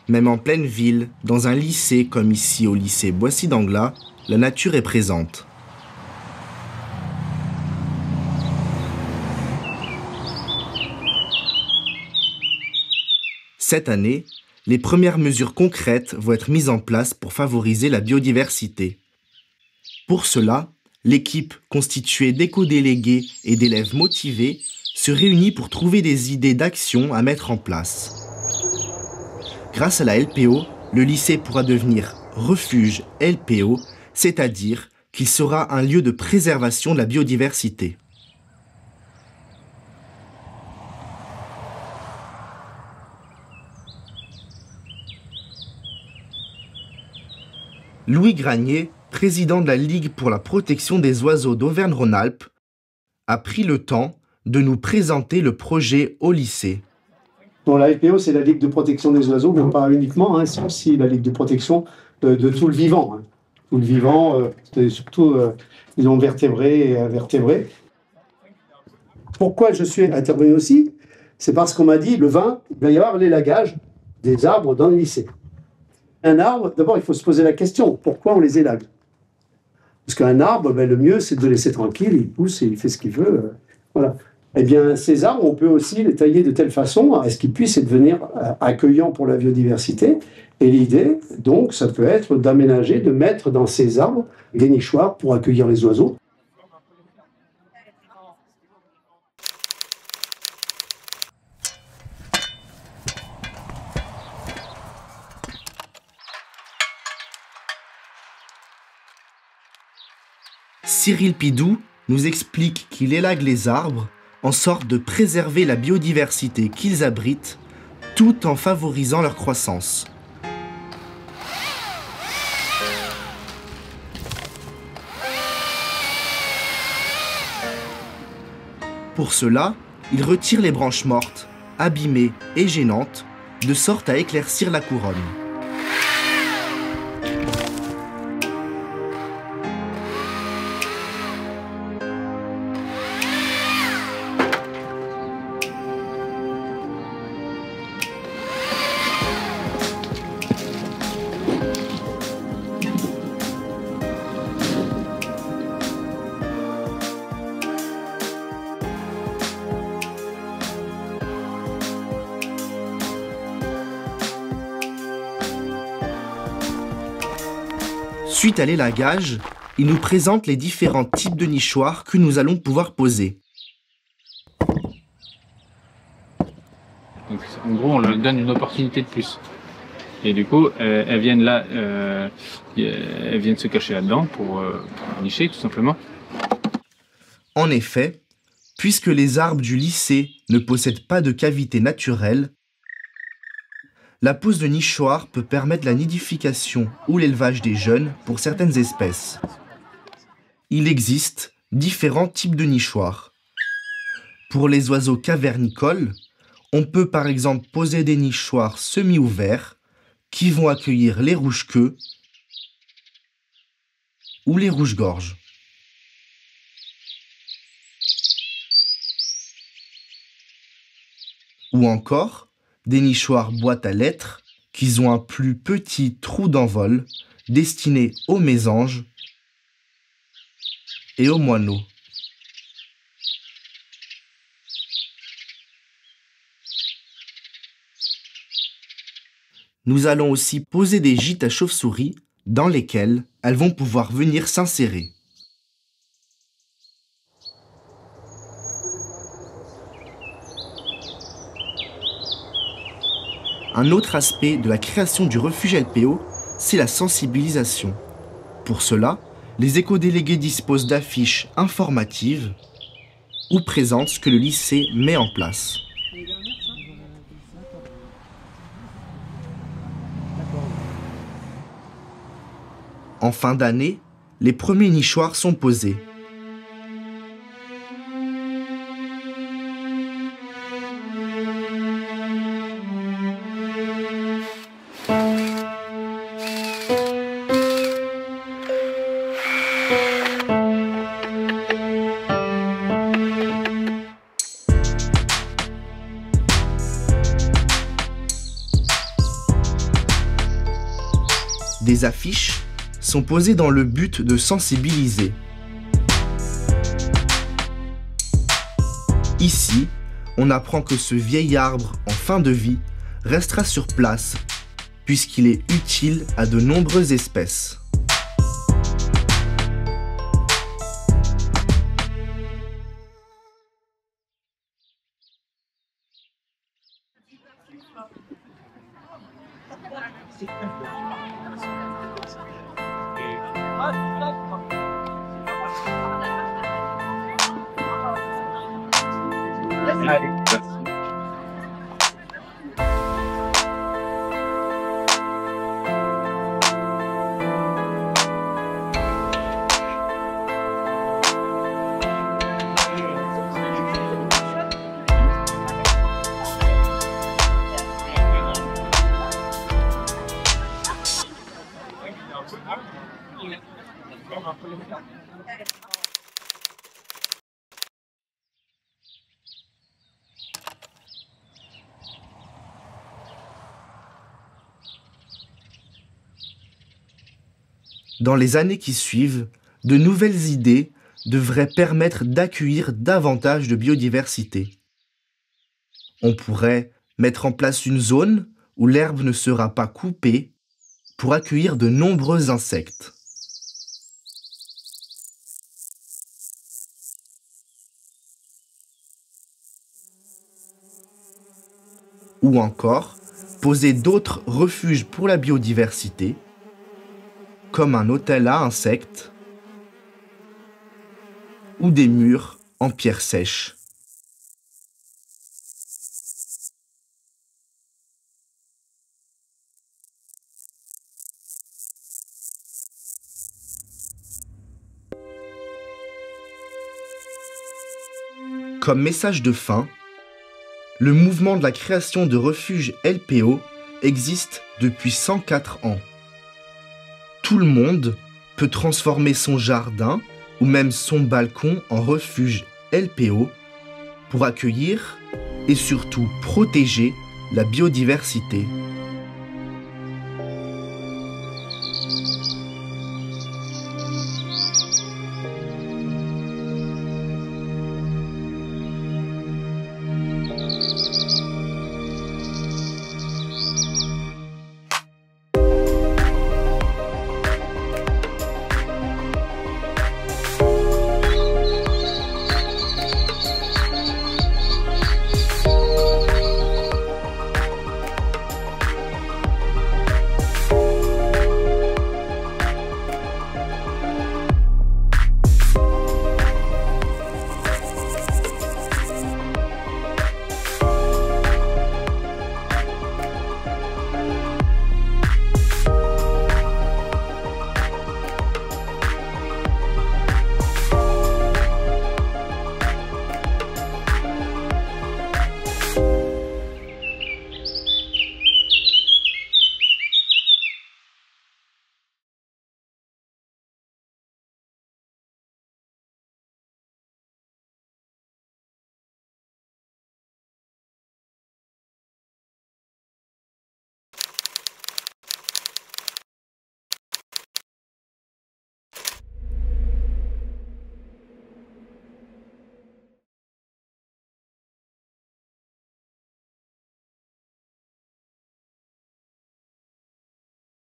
Même en pleine ville, dans un lycée comme ici au lycée Boissy d'Anglas, la nature est présente. Cette année, les premières mesures concrètes vont être mises en place pour favoriser la biodiversité. Pour cela, l'équipe constituée d'éco-délégués et d'élèves motivés se réunit pour trouver des idées d'action à mettre en place. Grâce à la LPO, le lycée pourra devenir refuge LPO, c'est-à-dire qu'il sera un lieu de préservation de la biodiversité. Louis Granier, président de la Ligue pour la protection des oiseaux d'Auvergne-Rhône-Alpes, a pris le temps de nous présenter le projet au lycée. Bon, la LPO, c'est la Ligue de protection des oiseaux, mais pas uniquement, c'est aussi la Ligue de protection de tout le vivant. Tout le vivant, surtout disons, vertébrés et invertébrés. Pourquoi je suis intervenu aussi? C'est parce qu'on m'a dit, le 20, il va y avoir l'élagage des arbres dans le lycée. Un arbre, d'abord, il faut se poser la question, pourquoi on les élague? Parce qu'un arbre, le mieux, c'est de le laisser tranquille, il pousse et il fait ce qu'il veut. Voilà. Eh bien, ces arbres, on peut aussi les tailler de telle façon à ce qu'ils puissent devenir accueillants pour la biodiversité. Et l'idée, donc, ça peut être d'aménager, de mettre dans ces arbres des nichoirs pour accueillir les oiseaux. Cyril Pidou nous explique qu'il élague les arbres en sorte de préserver la biodiversité qu'ils abritent tout en favorisant leur croissance. Pour cela, il retire les branches mortes, abîmées et gênantes, de sorte à éclaircir la couronne. Suite à l'élagage, il nous présente les différents types de nichoirs que nous allons pouvoir poser. Donc, en gros, on leur donne une opportunité de plus. Et du coup, elles viennent là, elles viennent se cacher là-dedans pour nicher, tout simplement. En effet, puisque les arbres du lycée ne possèdent pas de cavité naturelle, la pose de nichoirs peut permettre la nidification ou l'élevage des jeunes pour certaines espèces. Il existe différents types de nichoirs. Pour les oiseaux cavernicoles, on peut par exemple poser des nichoirs semi-ouverts qui vont accueillir les rouges-queues ou les rouges-gorges. Ou encore, des nichoirs boîte à lettres qui ont un plus petit trou d'envol destiné aux mésanges et aux moineaux. Nous allons aussi poser des gîtes à chauves-souris dans lesquels elles vont pouvoir venir s'insérer. Un autre aspect de la création du refuge LPO, c'est la sensibilisation. Pour cela, les éco-délégués disposent d'affiches informatives où présentent ce que le lycée met en place. En fin d'année, les premiers nichoirs sont posés. Des affiches sont posées dans le but de sensibiliser. Ici, on apprend que ce vieil arbre en fin de vie restera sur place puisqu'il est utile à de nombreuses espèces. Dans les années qui suivent, de nouvelles idées devraient permettre d'accueillir davantage de biodiversité. On pourrait mettre en place une zone où l'herbe ne sera pas coupée pour accueillir de nombreux insectes. Ou encore, poser d'autres refuges pour la biodiversité, comme un hôtel à insectes ou des murs en pierre sèche. Comme message de fin, le mouvement de la création de refuges LPO existe depuis 104 ans. Tout le monde peut transformer son jardin ou même son balcon en refuge LPO pour accueillir et surtout protéger la biodiversité.